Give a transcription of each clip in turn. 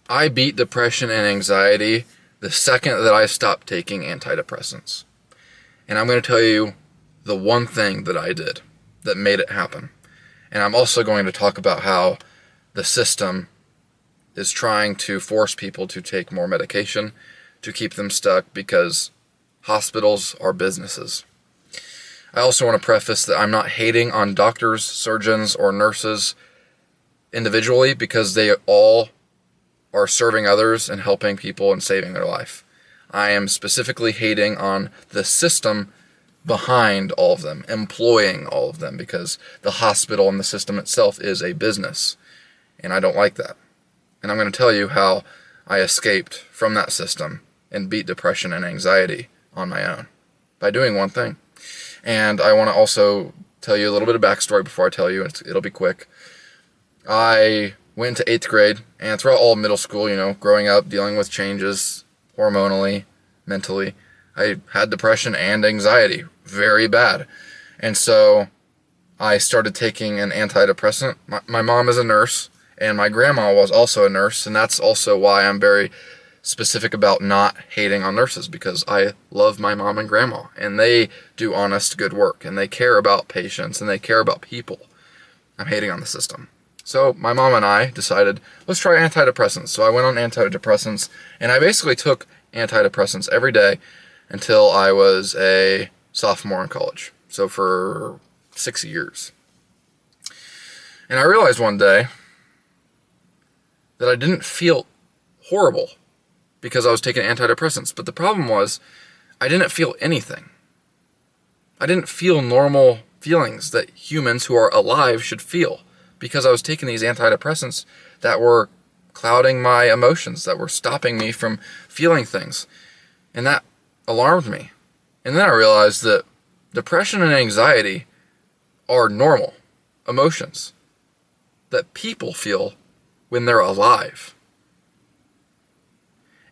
I beat depression and anxiety the second that I stopped taking antidepressants. And I'm going to tell you the one thing that I did that made it happen. And I'm also going to talk about how the system is trying to force people to take more medication to keep them stuck because hospitals are businesses. I also want to preface that I'm not hating on doctors, surgeons, or nurses individually because they all are serving others and helping people and saving their life. I am specifically hating on the system behind all of them, employing all of them, because the hospital and the system itself is a business, and I don't like that. And I'm going to tell you how I escaped from that system and beat depression and anxiety on my own by doing one thing. And I want to also tell you a little bit of backstory before I tell you. It'll be quick. I went to 8th grade, and throughout all middle school, growing up, dealing with changes hormonally, mentally, I had depression and anxiety very bad. And so I started taking an antidepressant. My mom is a nurse, and my grandma was also a nurse, and that's also why I'm very specific about not hating on nurses, because I love my mom and grandma, and they do honest, good work, and they care about patients, and they care about people. I'm hating on the system. So my mom and I decided, let's try antidepressants. So I went on antidepressants, and I basically took antidepressants every day until I was a sophomore in college. So for 6 years. And I realized one day that I didn't feel horrible because I was taking antidepressants. But the problem was, I didn't feel anything. I didn't feel normal feelings that humans who are alive should feel, because I was taking these antidepressants that were clouding my emotions, that were stopping me from feeling things. And that alarmed me. And then I realized that depression and anxiety are normal emotions that people feel when they're alive.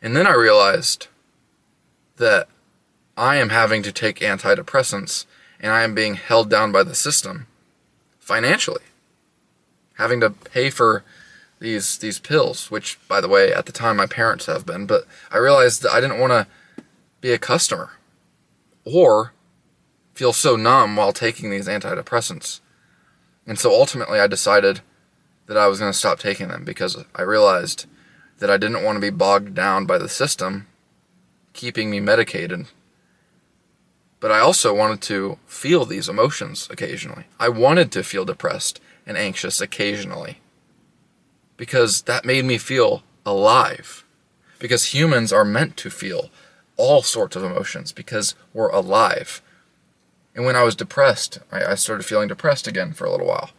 And then I realized that I am having to take antidepressants, and I am being held down by the system financially, having to pay for these pills, which, by the way, at the time my parents have been. But I realized that I didn't want to be a customer or feel so numb while taking these antidepressants. And so ultimately I decided that I was going to stop taking them, because I realized that I didn't want to be bogged down by the system keeping me medicated. But I also wanted to feel these emotions occasionally. I wanted to feel depressed and anxious occasionally, because that made me feel alive. Because humans are meant to feel all sorts of emotions because we're alive. And when I was depressed, I started feeling depressed again for a little while,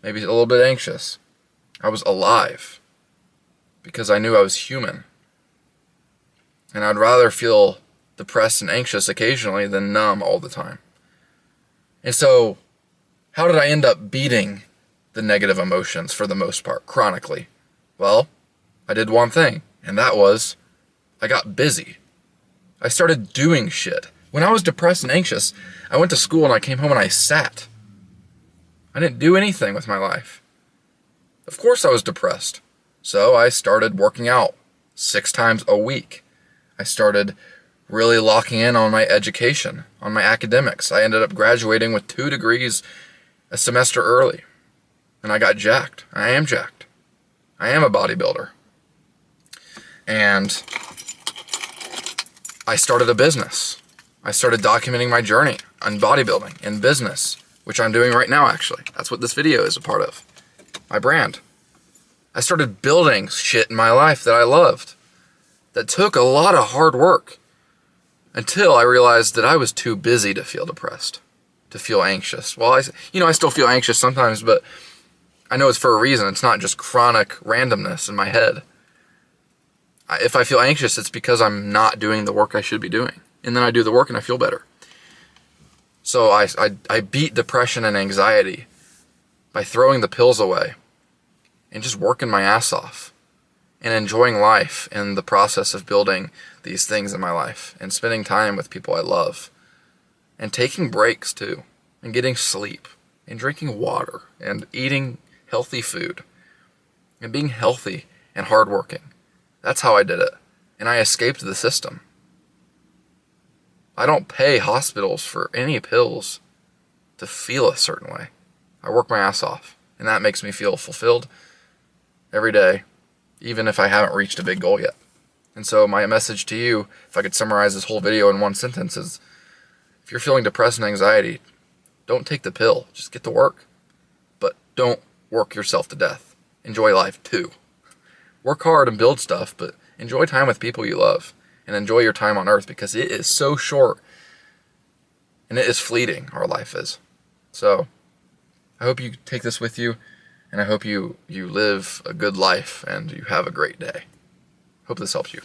maybe a little bit anxious. I was alive because I knew I was human. And I'd rather feel depressed and anxious occasionally than numb all the time. And so, how did I end up beating the negative emotions for the most part, chronically? Well, I did one thing, and that was I got busy. I started doing shit. When I was depressed and anxious, I went to school and I came home and I sat. I didn't do anything with my life. Of course I was depressed. So I started working out 6 times a week. I started really locking in on my education, on my academics. I ended up graduating with 2 degrees a semester early. And I got jacked. I am jacked. I am a bodybuilder. And I started a business. I started documenting my journey on bodybuilding and business, which I'm doing right now, actually. That's what this video is a part of. My brand. I started building shit in my life that I loved, that took a lot of hard work, until I realized that I was too busy to feel depressed, to feel anxious. Well, I still feel anxious sometimes, but I know it's for a reason. It's not just chronic randomness in my head. If I feel anxious, it's because I'm not doing the work I should be doing. And then I do the work and I feel better. So I beat depression and anxiety by throwing the pills away and just working my ass off and enjoying life in the process of building these things in my life and spending time with people I love and taking breaks too and getting sleep and drinking water and eating healthy food and being healthy and hardworking That's how I did it. And I escaped the system. I don't pay hospitals for any pills to feel a certain way. I work my ass off, and that makes me feel fulfilled every day, even if I haven't reached a big goal yet. And so my message to you, if I could summarize this whole video in one sentence, is if you're feeling depressed and anxiety, don't take the pill. Just get to work. But don't work yourself to death. Enjoy life too. Work hard and build stuff, but enjoy time with people you love. And enjoy your time on earth, because it is so short. And it is fleeting, our life is. So I hope you take this with you. And I hope you live a good life and you have a great day. Hope this helps you.